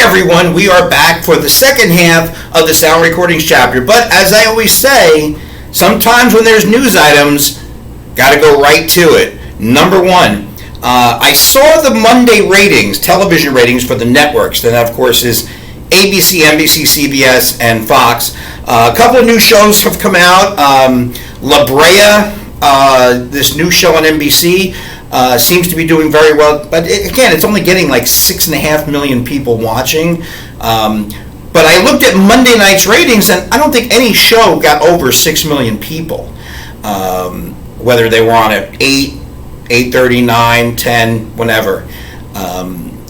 everyone, we are back for the second half of the Sound Recordings chapter. But as I always say, sometimes when there's news items, got to go right to it. Number one, I saw the Monday ratings, television ratings for the networks. That, of course, is ABC, NBC, CBS, and Fox. A couple of new shows have come out. La Brea, this new show on NBC, seems to be doing very well. But again, it's only getting like 6.5 million people watching. But I looked at Monday night's ratings, and I don't think any show got over 6 million people. Whether they were on at 8, 8:30, 9, 10, whenever.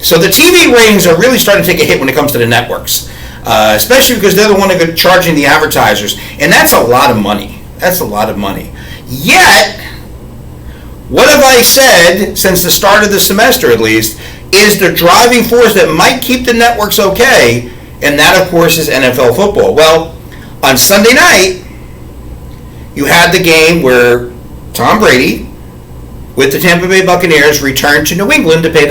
So the TV ratings are really starting to take a hit when it comes to the networks, especially because they're the one that are charging the advertisers, and that's a lot of money. That's a lot of money. Yet, what have I said since the start of the semester, at least, is the driving force that might keep the networks okay, and that, of course, is NFL football. Well, on Sunday night, you had the game where Tom Brady, with the Tampa Bay Buccaneers, returned to New England to play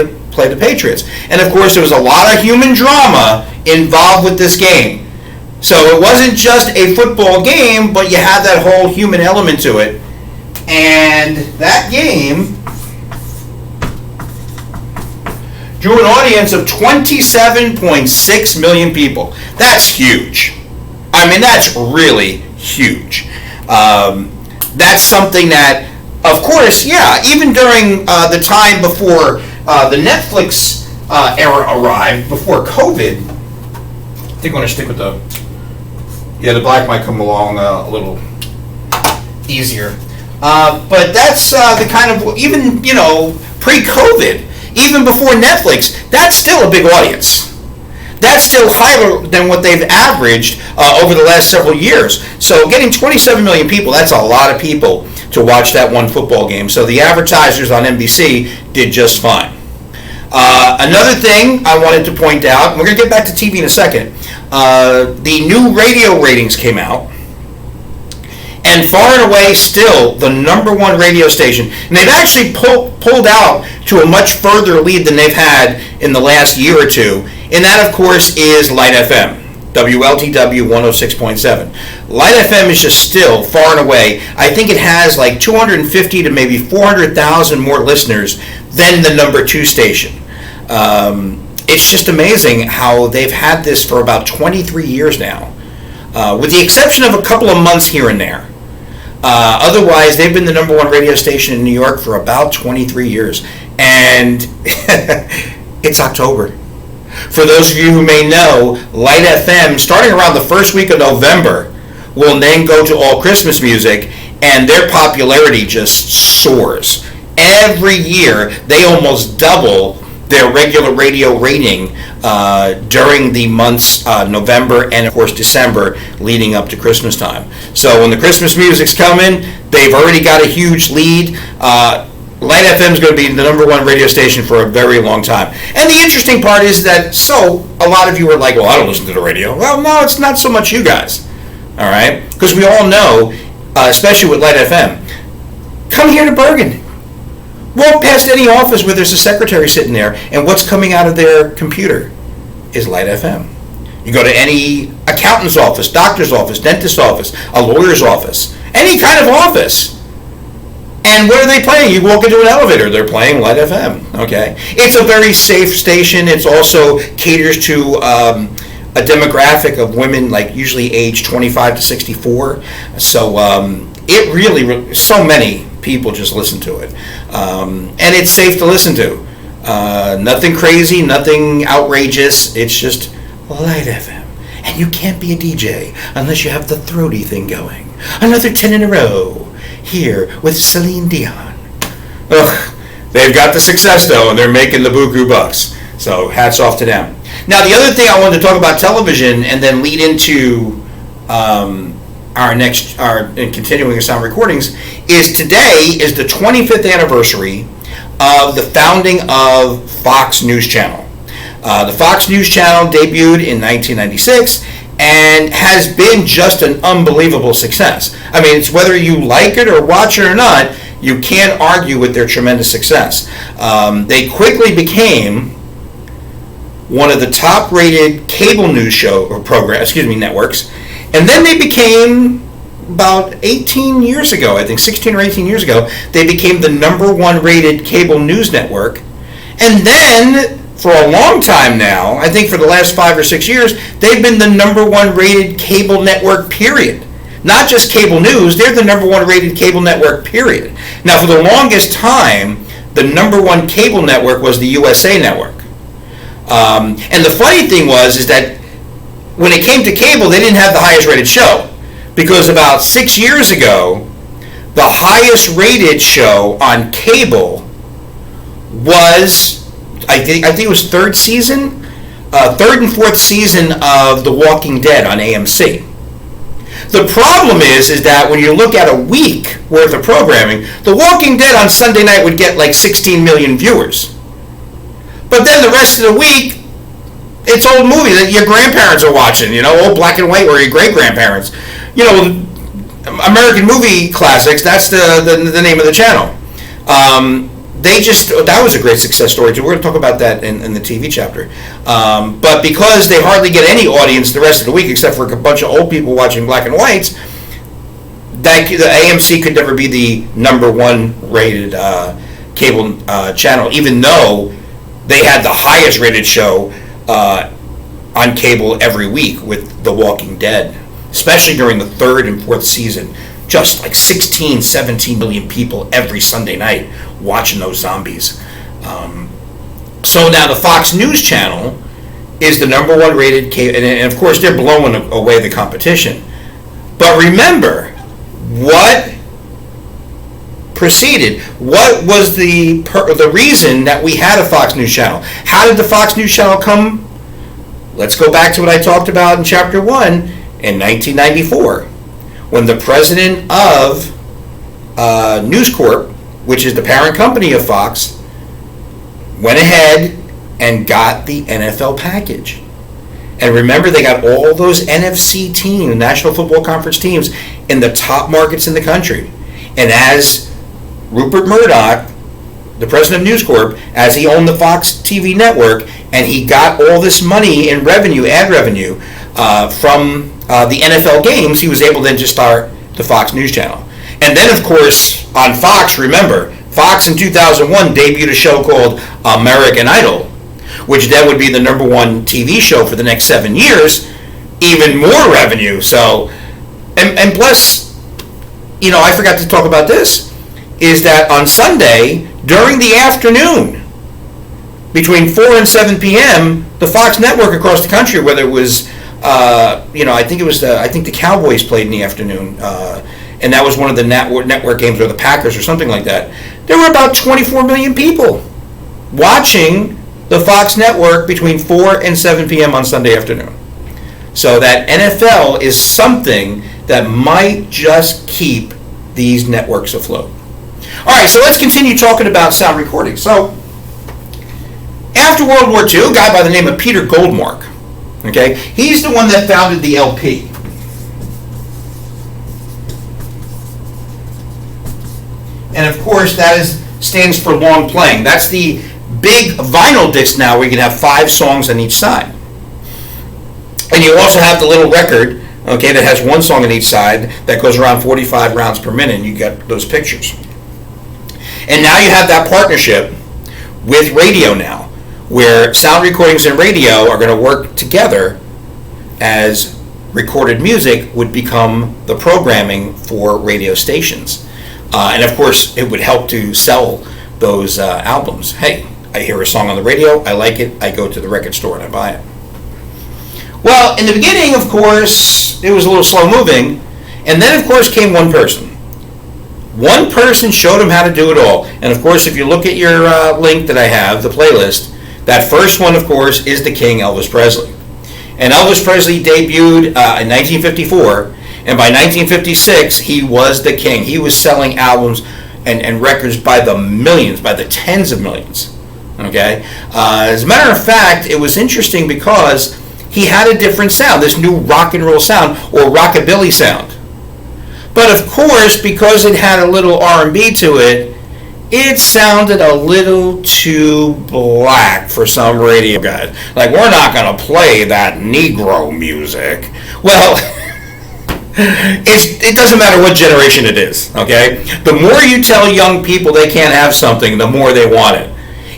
the Patriots. And of course, there was a lot of human drama involved with this game. So it wasn't just a football game, but you had that whole human element to it. And that game drew an audience of 27.6 million people. That's huge. I mean, that's really huge. That's something that, of course, yeah, even during the time before the Netflix era arrived, before COVID, I think I'm going to stick with the black might come along a little easier. But that's the kind of, even, pre-COVID, even before Netflix, that's still a big audience. That's still higher than what they've averaged over the last several years. So getting 27 million people, that's a lot of people to watch that one football game. So the advertisers on NBC did just fine. Another thing I wanted to point out, and we're going to get back to TV in a second, the new radio ratings came out, and far and away still the number one radio station. And they've actually pulled out to a much further lead than they've had in the last year or two, and that, of course, is Light FM. WLTW 106.7. Light FM is just still far and away. I think it has like 250 to maybe 400,000 more listeners than the number two station. It's just amazing how they've had this for about 23 years now, with the exception of a couple of months here and there. Otherwise, they've been the number one radio station in New York for about 23 years. And it's October. For those of you who may know, Light FM, starting around the first week of November, will then go to all Christmas music, and their popularity just soars. Every year, they almost double their regular radio rating during the months November and, of course, December leading up to Christmas time. So when the Christmas music's coming, they've already got a huge lead. Light FM is going to be the number one radio station for a very long time. And the interesting part is that, so a lot of you are like, well, I don't listen to the radio. Well, no, it's not so much you guys. All right? Because we all know, especially with Light FM, come here to Bergen. Walk past any office where there's a secretary sitting there, and what's coming out of their computer is Light FM. You go to any accountant's office, doctor's office, dentist's office, a lawyer's office, any kind of office. And what are they playing? You walk into an elevator, they're playing Light FM, okay? It's a very safe station. It also caters to a demographic of women, like usually age 25 to 64. So it really, so many people just listen to it. And it's safe to listen to. Nothing crazy, nothing outrageous. It's just Light FM. And you can't be a DJ unless you have the throaty thing going. Another 10 in a row. Here with Celine Dion. Ugh, they've got the success though, and they're making the buku bucks. So hats off to them. Now the other thing I wanted to talk about television and then lead into in continuing the sound recordings is today is the 25th anniversary of the founding of Fox News Channel. The Fox News Channel debuted in 1996. And has been just an unbelievable success. I mean, it's whether you like it or watch it or not, you can't argue with their tremendous success. They quickly became one of the top-rated cable news show or networks, and then they became about 18 years ago, I think 16 or 18 years ago, they became the number one rated cable news network. And then for a long time now, I think for the last 5 or 6 years, they've been the number one rated cable network, period. Not just cable news, they're the number one rated cable network, period. Now, for the longest time, the number one cable network was the USA Network. And the funny thing is that when it came to cable, they didn't have the highest rated show. Because about 6 years ago, the highest rated show on cable was, I think it was third and fourth season of The Walking Dead on AMC. The problem is that when you look at a week worth of programming, The Walking Dead on Sunday night would get like 16 million viewers. But then the rest of the week, it's old movies that your grandparents are watching, old black and white, or your great-grandparents. American movie classics, that's the name of the channel. That was a great success story too. We're going to talk about that in the TV chapter. But because they hardly get any audience the rest of the week, except for a bunch of old people watching black and whites, the AMC could never be the number one rated cable channel, even though they had the highest rated show on cable every week with The Walking Dead, especially during the third and fourth season. Just like 16, 17 million people every Sunday night watching those zombies. So now the Fox News Channel is the number one rated cable, and of course they're blowing away the competition. But remember, what preceded? What was the reason that we had a Fox News Channel? How did the Fox News Channel come? Let's go back to what I talked about in Chapter 1 in 1994. When the president of News Corp, which is the parent company of Fox, went ahead and got the NFL package. And remember, they got all those NFC teams, National Football Conference teams, in the top markets in the country. And as Rupert Murdoch, the president of News Corp, as he owned the Fox TV network, and he got all this money in revenue, ad revenue, from the NFL games, he was able then to start the Fox News Channel. And then, of course, on Fox, remember, Fox in 2001 debuted a show called American Idol, which then would be the number one TV show for the next 7 years, even more revenue. So, and plus, I forgot to talk about this, is that on Sunday, during the afternoon, between 4 and 7 p.m., the Fox network across the country, whether it was I think the Cowboys played in the afternoon, and that was one of the network games, or the Packers or something like that. There were about 24 million people watching the Fox network between 4 and 7 p.m. on Sunday afternoon. So that NFL is something that might just keep these networks afloat. All right, so let's continue talking about sound recording. So after World War II, a guy by the name of Peter Goldmark, okay, he's the one that founded the LP. And of course, that stands for long playing. That's the big vinyl disc now where you can have 5 songs on each side. And you also have the little record, okay, that has 1 song on each side that goes around 45 rounds per minute, and you get those pictures. And now you have that partnership with radio now, where sound recordings and radio are going to work together as recorded music would become the programming for radio stations. And of course, it would help to sell those albums. Hey, I hear a song on the radio, I like it, I go to the record store and I buy it. Well, in the beginning, of course, it was a little slow moving, and then of course came one person. One person showed him how to do it all. And of course, if you look at your link that I have, the playlist, that first one, of course, is the King, Elvis Presley. And Elvis Presley debuted in 1954, and by 1956, he was the king. He was selling albums and records by the millions, by the tens of millions. Okay? As a matter of fact, it was interesting because he had a different sound, this new rock and roll sound, or rockabilly sound. But of course, because it had a little R&B to it, it sounded a little too black for some radio guys. Like, we're not going to play that Negro music. Well, it doesn't matter what generation it is, okay? The more you tell young people they can't have something, the more they want it.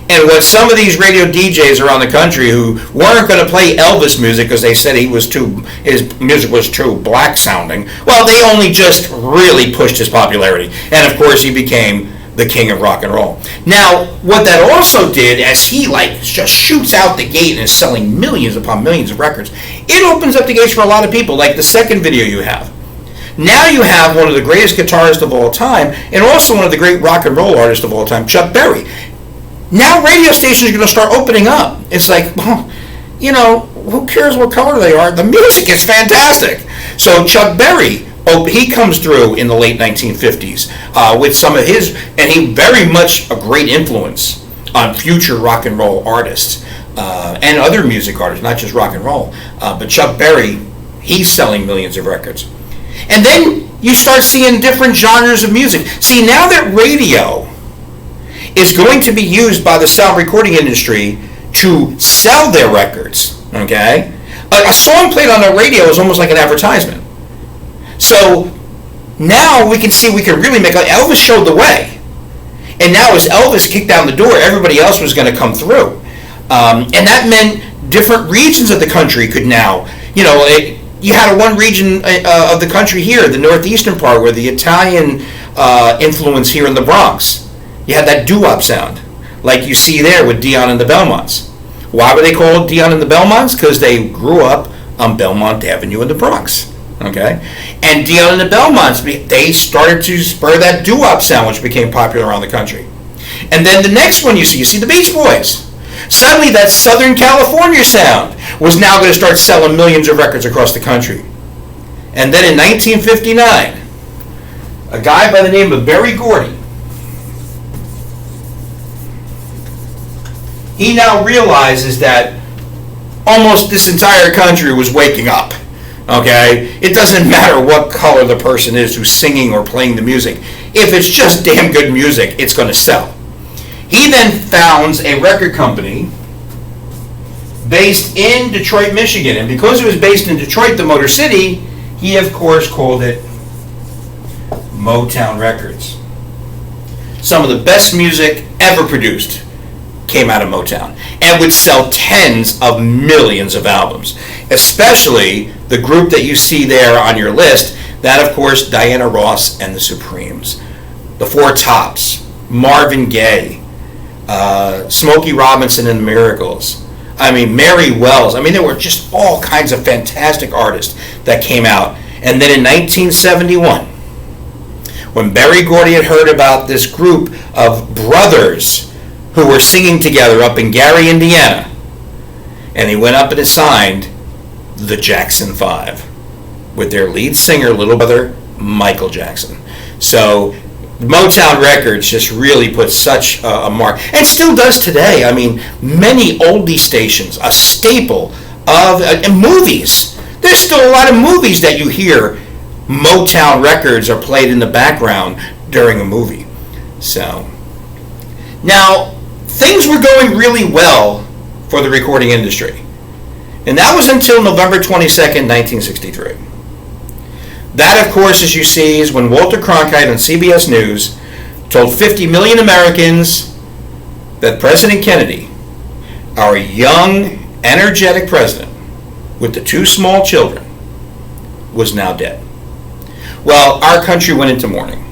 And what some of these radio DJs around the country who weren't going to play Elvis music because they said his music was too black sounding, well, they only just really pushed his popularity. And of course, he became the king of rock and roll. Now, what that also did, as he just shoots out the gate and is selling millions upon millions of records, it opens up the gates for a lot of people, like the second video you have. Now you have one of the greatest guitarists of all time, and also one of the great rock and roll artists of all time, Chuck Berry. Now radio stations are going to start opening up. It's like, well, who cares what color they are? The music is fantastic. So Chuck Berry, he comes through in the late 1950s with some of his, and he very much a great influence on future rock and roll artists and other music artists, not just rock and roll. But Chuck Berry, he's selling millions of records. And then you start seeing different genres of music. See, now that radio is going to be used by the sound recording industry to sell their records, okay? A song played on the radio is almost like an advertisement. So now we can see we can really make Elvis showed the way. And now as Elvis kicked down the door, everybody else was going to come through. And that meant different regions of the country could now, you had one region of the country here, the northeastern part, where the Italian influence here in the Bronx. You had that doo-wop sound, like you see there with Dion and the Belmonts. Why were they called Dion and the Belmonts? Because they grew up on Belmont Avenue in the Bronx. Okay, and Dion and the Belmonts, they started to spur that doo-wop sound, which became popular around the country. And then the next one you see the Beach Boys. Suddenly that Southern California sound was now going to start selling millions of records across the country. And then in 1959, a guy by the name of Berry Gordy, he now realizes that almost this entire country was waking up. Okay? It doesn't matter what color the person is who's singing or playing the music. If it's just damn good music, it's going to sell. He then founds a record company based in Detroit, Michigan. And because it was based in Detroit, the Motor City, he of course called it Motown Records. Some of the best music ever produced came out of Motown and would sell tens of millions of albums, especially the group that you see there on your list, that of course Diana Ross and the Supremes, the Four Tops, Marvin Gaye, Smokey Robinson and the Miracles, Mary Wells. There were just all kinds of fantastic artists that came out. And then in 1971, when Berry Gordy had heard about this group of brothers who were singing together up in Gary, Indiana, and he went up and assigned the Jackson 5 with their lead singer, little brother, Michael Jackson. So Motown Records just really put such a mark, and still does today. Many oldie stations, a staple of movies. There's still a lot of movies that you hear Motown records are played in the background during a movie. So now things were going really well for the recording industry, and that was until November 22nd, 1963. That, of course, as you see, is when Walter Cronkite on CBS News told 50 million Americans that President Kennedy, our young, energetic president with the two small children, was now dead. Well, our country went into mourning.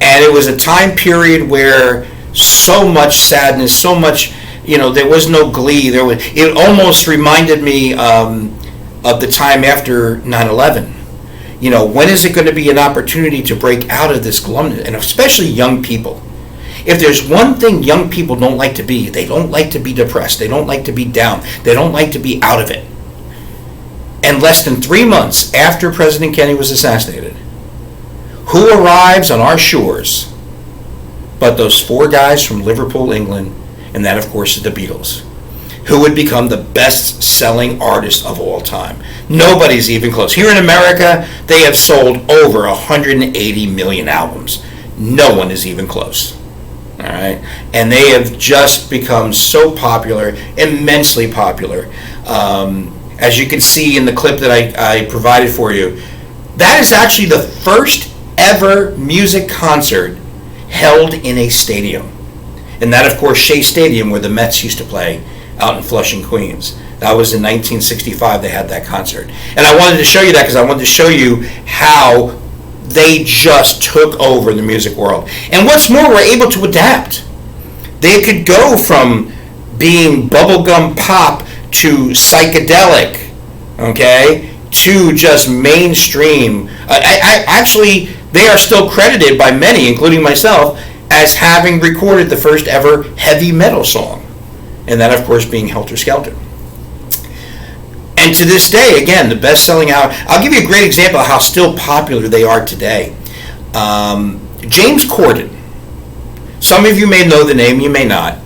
And it was a time period where so much sadness, so much, there was no glee. It almost reminded me of the time after 9/11. When is it going to be an opportunity to break out of this glumness? And especially young people. If there's one thing young people don't like to be, they don't like to be depressed. They don't like to be down. They don't like to be out of it. And less than 3 months after President Kennedy was assassinated, who arrives on our shores but those four guys from Liverpool, England, and that, of course, is the Beatles, who would become the best-selling artist of all time. Nobody's even close. Here in America, they have sold over 180 million albums. No one is even close. All right, and they have just become so popular, immensely popular. As you can see in the clip that I provided for you, that is actually the first ever music concert held in a stadium. And that, of course, Shea Stadium, where the Mets used to play out in Flushing, Queens. That was in 1965 they had that concert. And I wanted to show you that because I wanted to show you how they just took over the music world. And what's more, we're able to adapt. They could go from being bubblegum pop to psychedelic, okay, to just mainstream. Actually, they are still credited by many, including myself, as having recorded the first ever heavy metal song. And that, of course, being Helter Skelter. And to this day, again, the best-selling album. I'll give you a great example of how still popular they are today. James Corden. Some of you may know the name, you may not.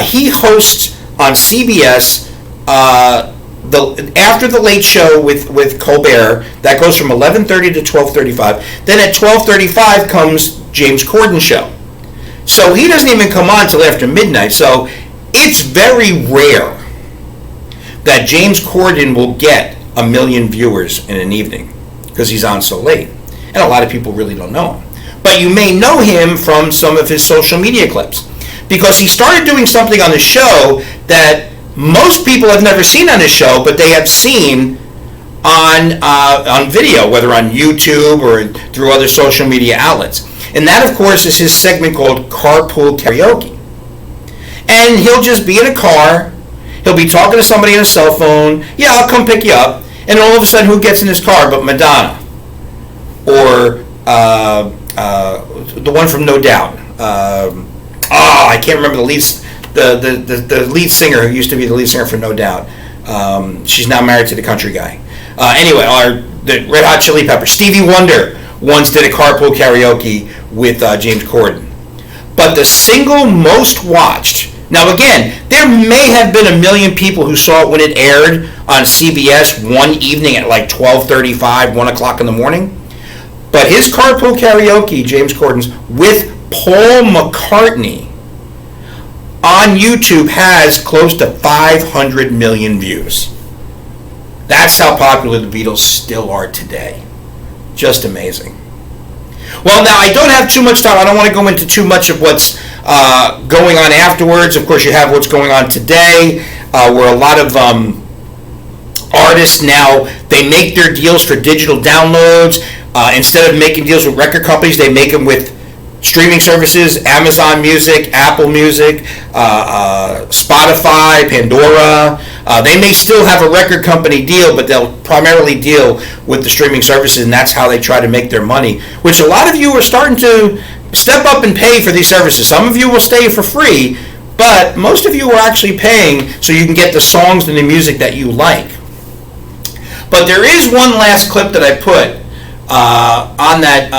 He hosts on CBS after the Late Show with Colbert. That goes from 11:30 to 12:35. Then at 12:35 comes James Corden's show. So he doesn't even come on till after midnight. So it's very rare that James Corden will get 1 million viewers in an evening because he's on so late. And a lot of people really don't know him. But you may know him from some of his social media clips because he started doing something on the show that most people have never seen on his show, but they have seen on video, whether on YouTube or through other social media outlets. And that, of course, is his segment called Carpool Karaoke. And he'll just be in a car. He'll be talking to somebody on a cell phone. Yeah, I'll come pick you up. And all of a sudden, who gets in his car but Madonna? Or the one from No Doubt. I can't remember the lead singer who used to be the lead singer for No Doubt. She's now married to the country guy. Anyway, the Red Hot Chili Peppers. Stevie Wonder once did a carpool karaoke with James Corden. But the single most watched. Now again, there may have been 1 million people who saw it when it aired on CBS one evening at like 12:35, 1 o'clock in the morning. But his carpool karaoke, James Corden's, with Paul McCartney on YouTube has close to 500 million views. That's how popular the Beatles still are today. Just amazing. Well, now I don't have too much time. I don't want to go into too much of what's going on afterwards. Of course, you have what's going on today, where a lot of artists now, they make their deals for digital downloads. Instead of making deals with record companies, they make them with streaming services, Amazon Music, Apple Music, Spotify, Pandora. They may still have a record company deal, but they'll primarily deal with the streaming services, and that's how they try to make their money, which a lot of you are starting to step up and pay for these services. Some of you will stay for free, but most of you are actually paying so you can get the songs and the music that you like. But there is one last clip that I put on that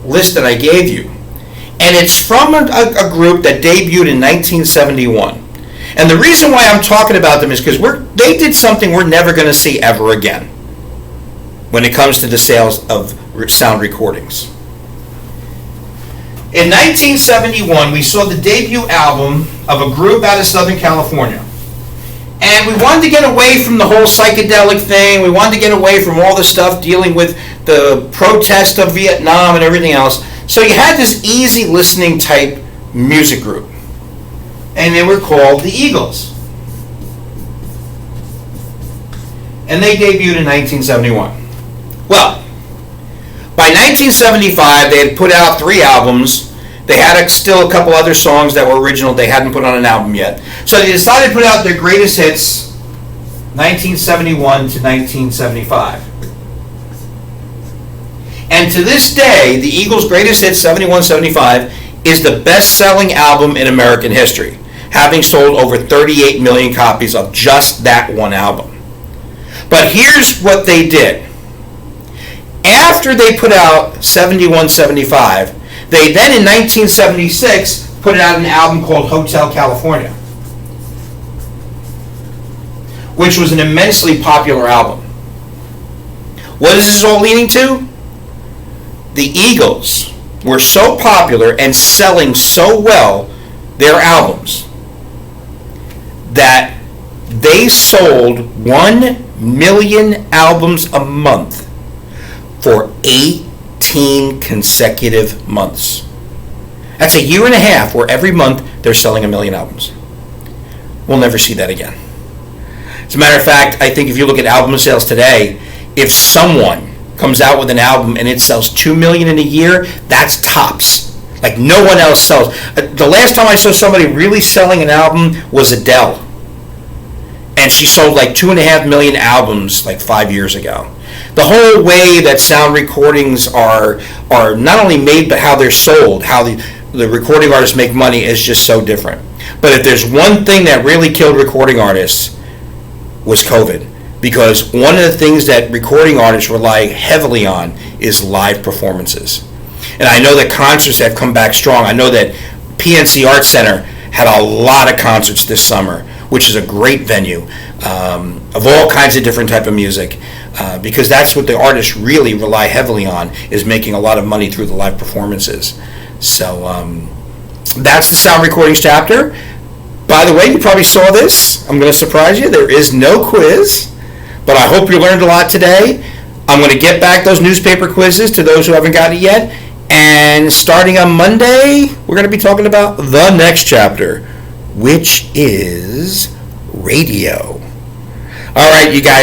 list that I gave you. And it's from a group that debuted in 1971. And the reason why I'm talking about them is because they did something we're never going to see ever again when it comes to the sales of sound recordings. In 1971, we saw the debut album of a group out of Southern California. And we wanted to get away from the whole psychedelic thing. We wanted to get away from all the stuff dealing with the protest of Vietnam and everything else. So you had this easy listening type music group. And they were called the Eagles. And they debuted in 1971. Well, by 1975, they had put out 3 albums. They had still a couple other songs that were original they hadn't put on an album yet. So they decided to put out their greatest hits, 1971 to 1975. And to this day, the Eagles' greatest hits, 71-75, is the best-selling album in American history, having sold over 38 million copies of just that one album. But here's what they did. After they put out 71-75, they then in 1976 put out an album called Hotel California, which was an immensely popular album. What is this all leading to? The Eagles were so popular and selling so well their albums that they sold 1 million albums a month for 18 consecutive months. That's a year and a half where every month they're selling 1 million albums. We'll never see that again. As a matter of fact, I think if you look at album sales today, if someone comes out with an album and it sells 2 million in a year, that's tops. Like no one else sells. The last time I saw somebody really selling an album was Adele. And she sold like 2.5 million albums like 5 years ago. The whole way that sound recordings are not only made, but how they're sold, how the recording artists make money is just so different. But if there's one thing that really killed recording artists was COVID. Because one of the things that recording artists rely heavily on is live performances. And I know that concerts have come back strong. I know that PNC Arts Center had a lot of concerts this summer, which is a great venue of all kinds of different type of music, because that's what the artists really rely heavily on, is making a lot of money through the live performances. So that's the sound recordings chapter. By the way, you probably saw this. I'm going to surprise you. There is no quiz, but I hope you learned a lot today. I'm going to get back those newspaper quizzes to those who haven't gotten it yet. And starting on Monday, we're going to be talking about the next chapter, which is radio. All right, you guys.